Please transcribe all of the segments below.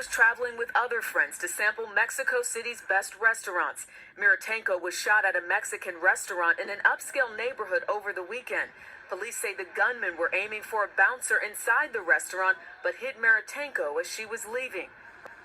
was traveling with other friends to sample Mexico City's best restaurants. Mirutenko was shot at a Mexican restaurant in an upscale neighborhood over the weekend. Police say the gunmen were aiming for a bouncer inside the restaurant, but hit Mirutenko as she was leaving.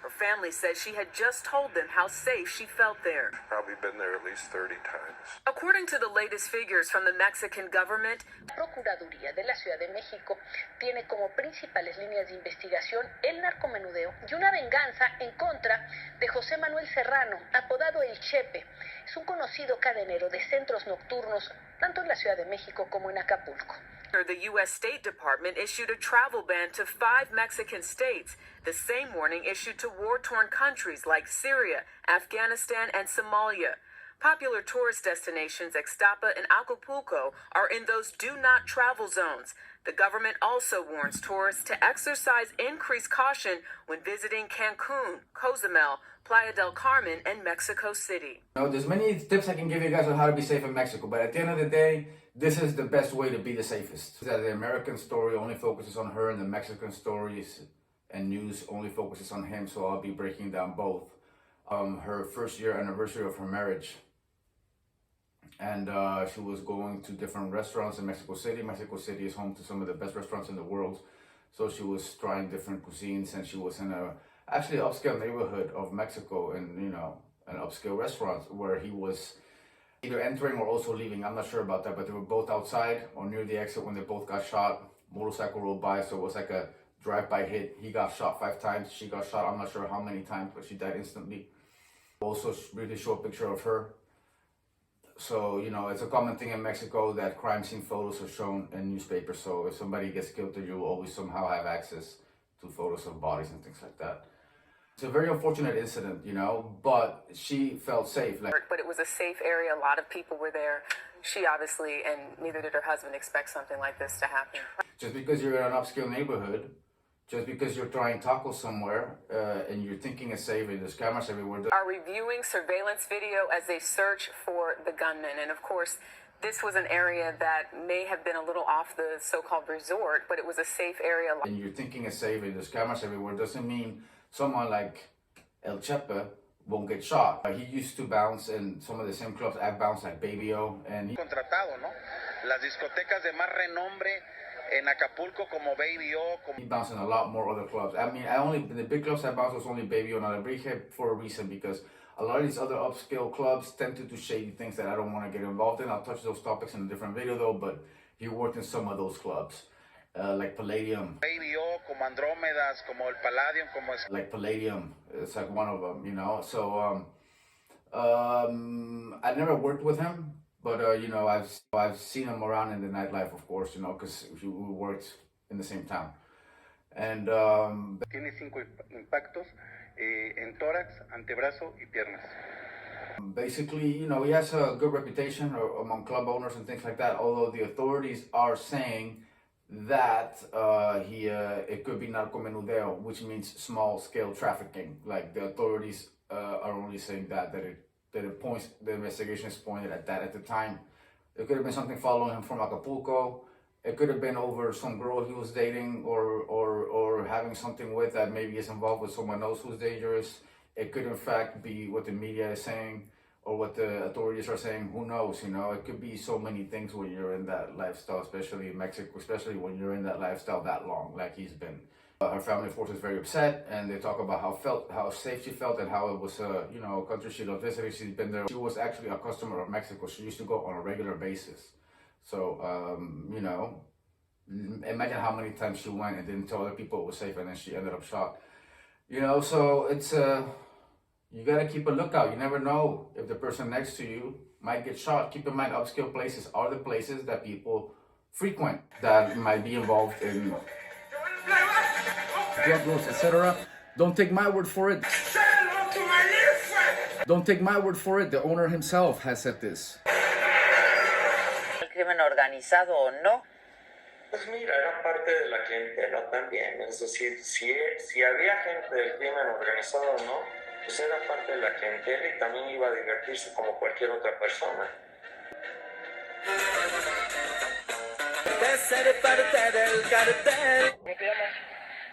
Her family says she had just told them how safe she felt there. Probably been there at least 30 times. According to the latest figures from the Mexican government, La Procuraduría de la Ciudad de México tiene como principales líneas de investigación el narcomenudeo y una venganza en contra de José Manuel Serrano, apodado el Chepe. Es un conocido cadenero de centros nocturnos, tanto en la Ciudad de México como en Acapulco. The U.S. State Department issued a travel ban to 5 Mexican states, the same warning issued to war-torn countries like Syria, Afghanistan, and Somalia. Popular tourist destinations Ixtapa and Acapulco are in those do-not-travel zones. The government also warns tourists to exercise increased caution when visiting Cancun, Cozumel, Playa del Carmen, and Mexico City. There's many tips I can give you guys on how to be safe in Mexico, but at the end of the day, this is the best way to be the safest. That the American story only focuses on her, and the Mexican stories and news only focuses on him, so I'll be breaking down both. Her first year anniversary of her marriage, and she was going to different restaurants in Mexico City. Mexico City is home to some of the best restaurants in the world, so she was trying different cuisines, and she was in actually upscale neighborhood of Mexico, and an upscale restaurant where he was either entering or also leaving. I'm not sure about that, but they were both outside or near the exit when they both got shot. Motorcycle rolled by, so it was like a drive-by hit. He got shot 5 times. She got shot, I'm not sure how many times, but she died instantly. Also really show a picture of her. So, it's a common thing in Mexico that crime scene photos are shown in newspapers. So if somebody gets killed, you will always somehow have access to photos of bodies and things like that. It's a very unfortunate incident, but she felt safe. But it was a safe area. A lot of people were there. She obviously, and neither did her husband, expect something like this to happen. Just because you're in an upscale neighborhood, just because you're trying tacos somewhere and you're thinking it's safe and there's cameras everywhere. Are reviewing surveillance video as they search for the gunman. And of course, this was an area that may have been a little off the so-called resort, but it was a safe area. And you're thinking it's safe and there's cameras everywhere doesn't mean someone like El Chepe won't get shot. He used to bounce in some of the same clubs I've bounced, like Baby O. And contratado, ¿no? Las discotecas de más renombre en Acapulco como Baby O. He bounced in a lot more other clubs. I mean, the big clubs I bounced was only Baby O and Alebrije for a reason, because a lot of these other upscale clubs tend to do shady things that I don't want to get involved in. I'll touch those topics in a different video though, but he worked in some of those clubs. Like Palladium. Baby O, como Andrómedas, como el Palladium, como es. Like Palladium, it's like one of them, So, I never worked with him, but I've seen him around in the nightlife, of course, because we worked in the same town. And Tiene 5 impactos en tórax, antebrazo y piernas. Basically, he has a good reputation among club owners and things like that. Although the authorities are saying that it could be narcomenudeo, which means small scale trafficking. Like the authorities are only saying that it points, the investigation is pointed at that. At the time, it could have been something following him from Acapulco. It could have been over some girl he was dating or having something with that maybe is involved with someone else who's dangerous. It could in fact be what the media is saying or what the authorities are saying. Who knows? It could be so many things when you're in that lifestyle, especially in Mexico, especially when you're in that lifestyle that long, like he's been. Her family, of course, is very upset, and they talk about how safe she felt and how it was a country she loved visiting. She's been there. She was actually a customer of Mexico. She used to go on a regular basis. So, imagine how many times she went and didn't tell other people it was safe, and then she ended up shot. So it's you gotta keep a lookout. You never know if the person next to you might get shot. Keep in mind, upscale places are the places that people frequent that might be involved in drug lords, etc. Don't take my word for it. Don't take my word for it. The owner himself has said this. ¿El crimen organizado o no? Pues mira, era parte de la clientela también. Es decir, si había gente del crimen organizado o no, pues era parte de la clientela y también iba a divertirse como cualquier otra persona. De ser parte del cartel.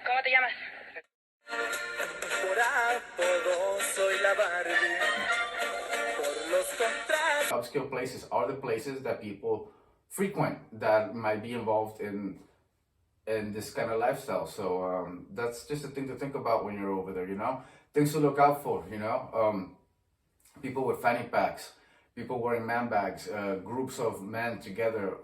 ¿Cómo te llamas? la Barbie. Por los contrarios. Upscale places are the places that people frequent that might be involved in this kind of lifestyle. So that's just a thing to think about when you're over there, you know? Things to look out for, you know? People with fanny packs, people wearing man bags, groups of men together.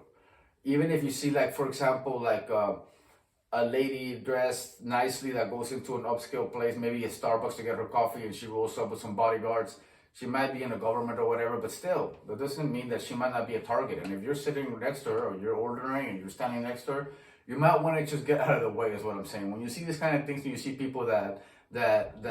Even if you see, like, for example, like a lady dressed nicely that goes into an upscale place, maybe a Starbucks to get her coffee, and she rolls up with some bodyguards. She might be in the government or whatever, but still, that doesn't mean that she might not be a target. And if you're sitting next to her or you're ordering and you're standing next to her, you might want to just get out of the way, is what I'm saying. When you see these kind of things, you see people that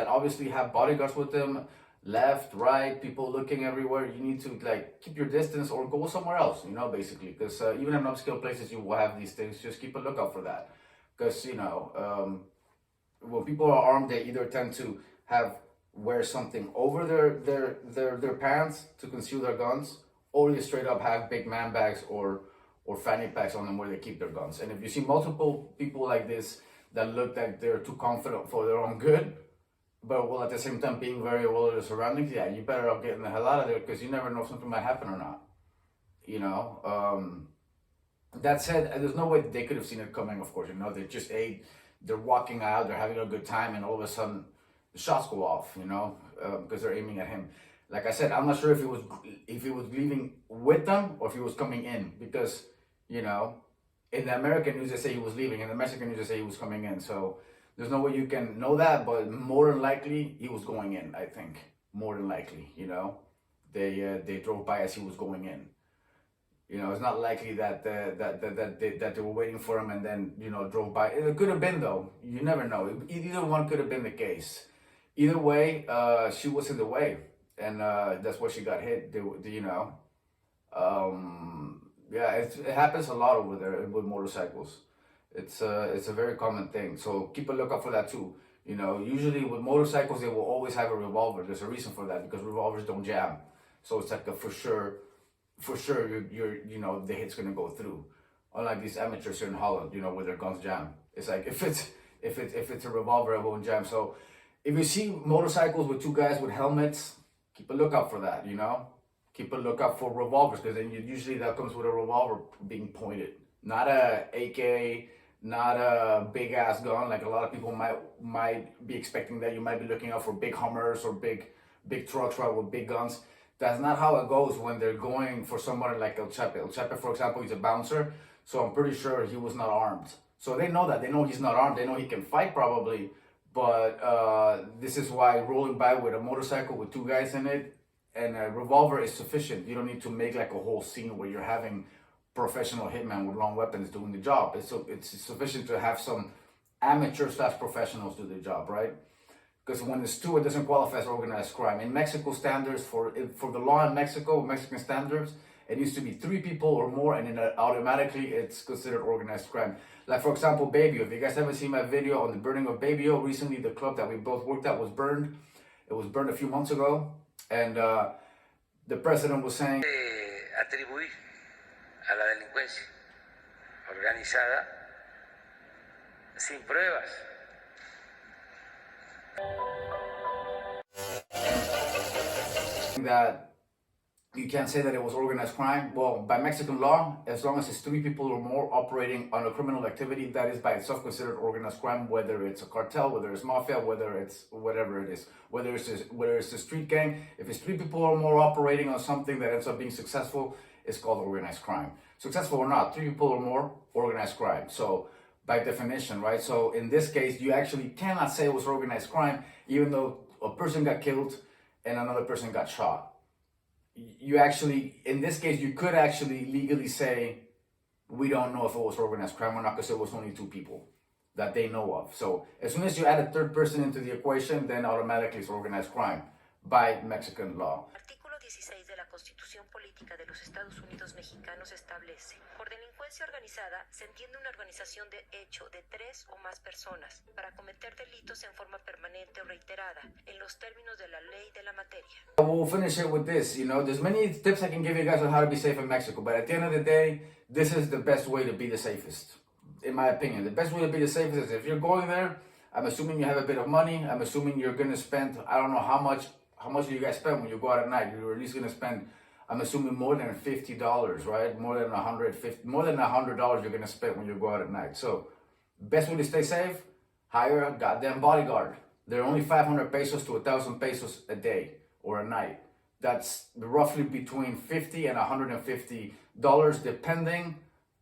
obviously have bodyguards with them, left, right, people looking everywhere, you need to, like, keep your distance or go somewhere else, you know, basically. Because even in upscale places, you will have these things. Just keep a lookout for that. Because, you know, when people are armed, they either tend to wear something over their pants to conceal their guns, or they straight up have big man bags or fanny packs on them where they keep their guns. And if you see multiple people like this that look like they're too confident for their own good, but while at the same time being very aware of the surroundings, yeah, you better off getting the hell out of there, because you never know if something might happen or not. You know? That said, there's no way they could have seen it coming, of course. You know, they're walking out, they're having a good time, and all of a sudden, the shots go off, you know, because they're aiming at him. Like I said, I'm not sure if he was leaving with them or if he was coming in, because, you know, in the American news, they say he was leaving. In the Mexican news, they say he was coming in. So there's no way you can know that, but more than likely, he was going in, I think. More than likely, you know. They drove by as he was going in. You know, it's not likely that they were waiting for him and then, you know, drove by. It could have been, though. You never know. Either one could have been the case. Either way, she was in the way. And that's why she got hit, you know. Yeah, it happens a lot over there with motorcycles. It's a very common thing. So keep a lookout for that too. You know, usually with motorcycles, they will always have a revolver. There's a reason for that, because revolvers don't jam. So it's like a for sure, you're you know, the hit's gonna go through. Unlike these amateurs here in Holland, you know, where their guns jam. It's like if it's a revolver, it won't jam. So if you see motorcycles with two guys with helmets, keep a lookout for that, you know? Keep a lookout for revolvers, because then usually that comes with a revolver being pointed. Not a AK, not a big ass gun, like a lot of people might be expecting that. You might be looking out for big Hummers or big trucks, right, with big guns. That's not how it goes when they're going for somebody like El Chepe. El Chepe, for example, he's a bouncer, so I'm pretty sure he was not armed. So they know that. They know he's not armed. They know he can fight probably, but this is why rolling by with a motorcycle with two guys in it and a revolver is sufficient. You don't need to make like a whole scene where you're having professional hitmen with long weapons doing the job. It's sufficient to have some amateur/professionals do the job, right? Because when it's two, it doesn't qualify as organized crime. In Mexico standards, for the law in Mexico, Mexican standards, it needs to be 3 people or more, and then automatically it's considered organized crime. Like, for example, Babio. If you guys haven't seen my video on the burning of Babio, recently the club that we both worked at was burned. It was burned a few months ago, and the president was saying, atribuir a la delincuencia organizada sin pruebas. That you can't say that it was organized crime. Well, by Mexican law, as long as it's 3 people or more operating on a criminal activity, that is by itself considered organized crime, whether it's a cartel, whether it's mafia, whether it's whatever it is, whether it's a street gang. If it's 3 people or more operating on something that ends up being successful, it's called organized crime. Successful or not, 3 people or more, organized crime. So by definition, right? So in this case, you actually cannot say it was organized crime, even though a person got killed and another person got shot. You actually, in this case, you could actually legally say, we don't know if it was organized crime or not, because it was only 2 people that they know of. So as soon as you add a 3rd person into the equation, then automatically it's organized crime by Mexican law. Artículo 16 de la Constitución Política de los Estados Unidos Mexicanos establece: por delincuencia organizada se entiende una organización de hecho de 3 o más personas para cometer delitos en forma permanente o reiterada en los términos de la ley de la materia. We'll finish it with this. You know, there's many tips I can give you guys on how to be safe in Mexico, but at the end of the day, this is the best way to be the safest, in my opinion. The best way to be the safest is if you're going there, I'm assuming you have a bit of money. I'm assuming you're going to spend, I don't know how much how much do you guys spend when you go out at night? You're at least gonna spend, I'm assuming, more than $50, right? More than $100 you're gonna spend when you go out at night. So best way to stay safe, hire a goddamn bodyguard. They're only 500 pesos to 1,000 pesos a day or a night. That's roughly between $50 and $150, depending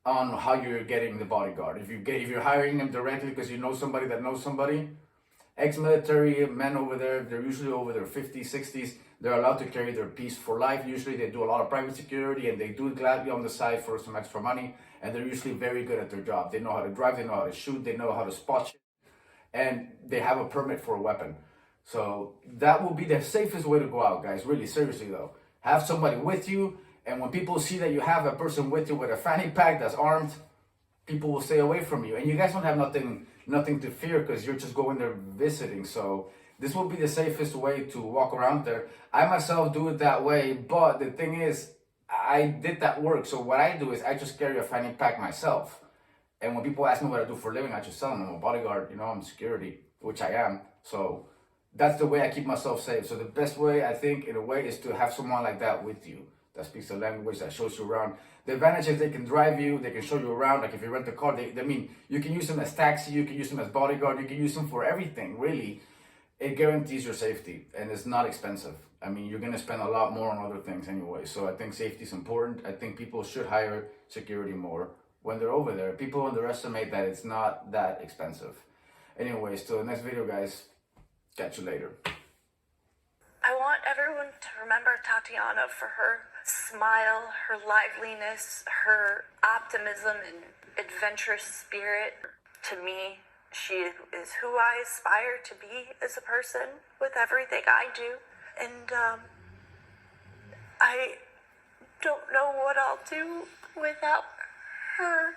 on how you're getting the bodyguard. If you're hiring them directly because you know somebody that knows somebody, ex-military men over there, they're usually over their 50s, 60s. They're allowed to carry their piece for life. Usually they do a lot of private security, and they do it gladly on the side for some extra money. And they're usually very good at their job. They know how to drive, they know how to shoot, they know how to spot shit, and they have a permit for a weapon. So that will be the safest way to go out, guys. Really, seriously though. Have somebody with you, and when people see that you have a person with you with a fanny pack that's armed, people will stay away from you. And you guys don't have nothing to fear because you're just going there visiting. So this will be the safest way to walk around there. I myself do it that way, but the thing is, I did that work. So what I do is I just carry a fanny pack myself. And when people ask me what I do for a living, I just tell them I'm a bodyguard, I'm security, which I am. So that's the way I keep myself safe. So the best way, I think, in a way, is to have someone like that with you that speaks the language, that shows you around. The advantage is they can drive you, they can show you around. Like if you rent a car, you can use them as taxi, you can use them as bodyguard, you can use them for everything, really. It guarantees your safety, and it's not expensive. I mean, you're gonna spend a lot more on other things anyway. So I think safety is important. I think people should hire security more when they're over there. People underestimate that it's not that expensive. Anyways, till the next video, guys. Catch you later. I want everyone to remember Tatiana for her smile, her liveliness, her optimism and adventurous spirit. To me, she is who I aspire to be as a person with everything I do. And I don't know what I'll do without her.